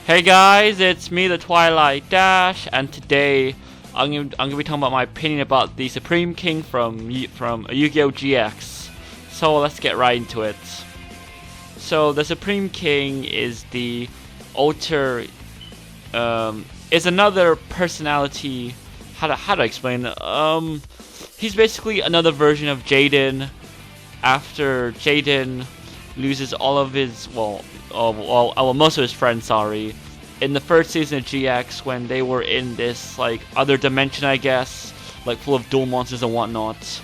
Hey guys, it's me, the Twilight Dash, and today I'm gonna be talking about my opinion about the Supreme King from Yu-Gi-Oh! GX. So let's get right into it. So the Supreme King is the alter, is another personality. How to explain it? He's basically another version of Jaden. After Jaden loses all of his, most of his friends, sorry, in the first season of GX, when they were in this, like, other dimension, I guess, like, full of dual monsters and whatnot.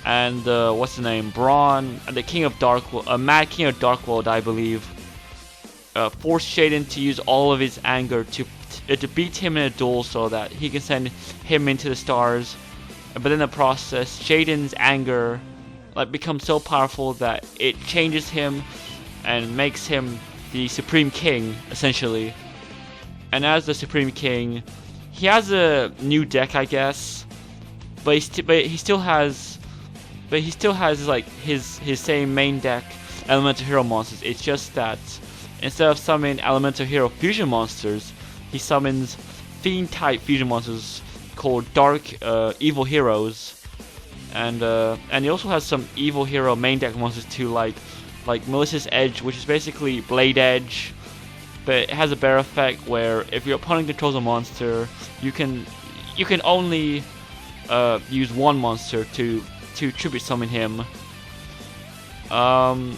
And, what's the name? Braun, and the King of Darkworld, Mad King of Darkworld, I believe, forced Jaden to use all of his anger to beat him in a duel so that he can send him into the stars. But in the process, Jaden's anger, like, becomes so powerful that it changes him and makes him the Supreme King, essentially. And as the Supreme King, he has a new deck, I guess, but he still has like his same main deck, Elemental Hero monsters. It's just that instead of summoning Elemental Hero fusion monsters, he summons Fiend type fusion monsters called Dark Evil Heroes. And he also has some Evil Hero main deck monsters too, like Malicious Edge, which is basically Blade Edge, but it has a bear effect where if your opponent controls a monster, you can only use one monster to tribute summon him. But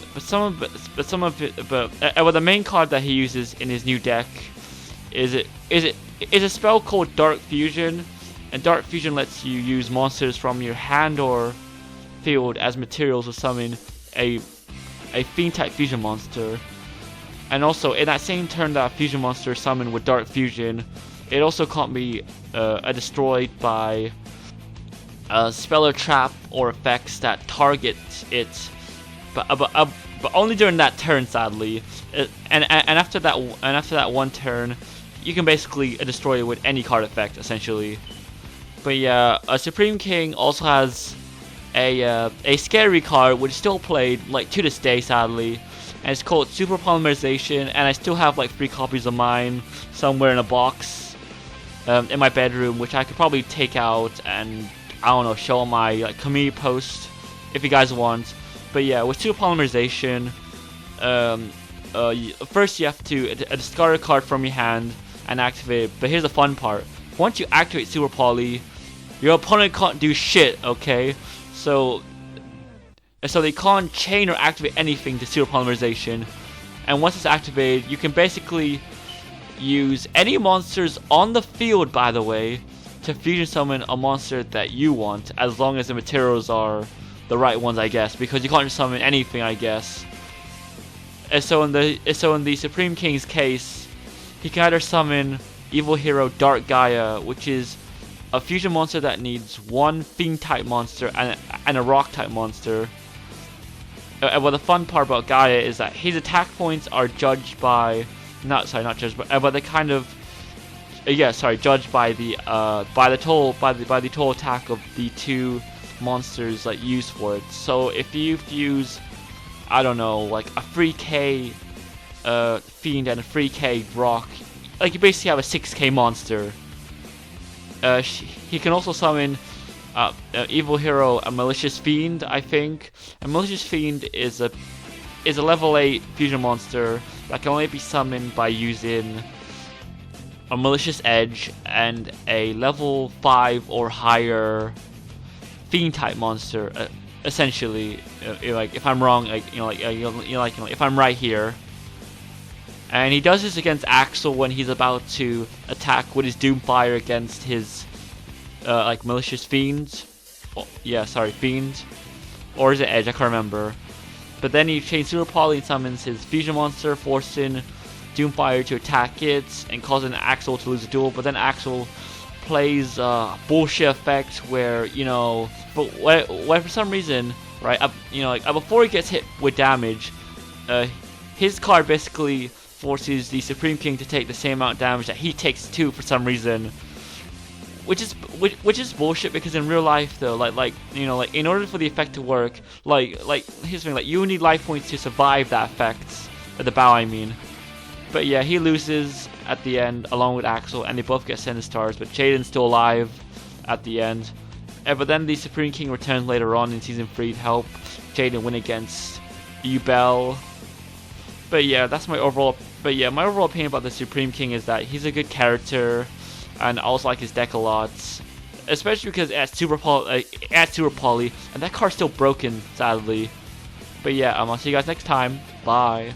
the main card that he uses in his new deck is a spell called Dark Fusion, and Dark Fusion lets you use monsters from your hand or field as materials to summon a Fiend type fusion monster. And also, in that same turn that a fusion monster is summoned with Dark Fusion, it also can't be destroyed by a spell or trap or effects that target it, but only during that turn, sadly. And after that one turn, you can basically destroy it with any card effect, essentially. But yeah, a Supreme King also has a scary card which is still played, like, to this day, sadly, and it's called Super Polymerization, and I still have like 3 copies of mine somewhere in a box in my bedroom, which I could probably take out and, I don't know, show on my, like, community post if you guys want. But yeah, with Super Polymerization, first you have to discard a card from your hand and activate it. But here's the fun part: once you activate Super Poly, your opponent can't do shit, okay? So they can't chain or activate anything to Super Polymerization. And once it's activated, you can basically use any monsters on the field, by the way, to fusion summon a monster that you want, as long as the materials are the right ones, I guess, because you can't just summon anything, I guess. And so in the Supreme King's case, he can either summon Evil Hero Dark Gaia, which is a fusion monster that needs one Fiend type monster and a Rock type monster. Well, the fun part about Gaia is that his attack points are judged by, judged by the total attack of the 2 monsters, like, used for it. So if you fuse, I don't know, like a 3k Fiend and a 3k Rock, like, you basically have a 6k monster. He can also summon Evil Hero, a Malicious Fiend, I think. A Malicious Fiend is a level 8 fusion monster that can only be summoned by using a Malicious Edge and a level 5 or higher Fiend type monster. Essentially, like, if I'm wrong, if I'm right here. And he does this against Axel when he's about to attack with his Doomfire against his Malicious Fiends. Fiends. Or is it Edge? I can't remember. But then he chains Super Poly and summons his fusion monster, forcing Doomfire to attack it and causing Axel to lose a duel. But then Axel plays bullshit effect where, for some reason, right, before he gets hit with damage, his card basically forces the Supreme King to take the same amount of damage that he takes too, for some reason, which is bullshit, because in real life though, in order for the effect to work, here's the thing, you need life points to survive that effect, the bow, I mean. But yeah, he loses at the end along with Axel, and they both get sent to stars. But Jaden's still alive at the end. But then the Supreme King returns later on in season 3 to help Jaden win against Yugioh. But yeah, that's my overall. But yeah, my overall opinion about the Supreme King is that he's a good character, and I also like his deck a lot, especially because it adds Super Poly, and that card's still broken, sadly. But yeah, I'll see you guys next time. Bye.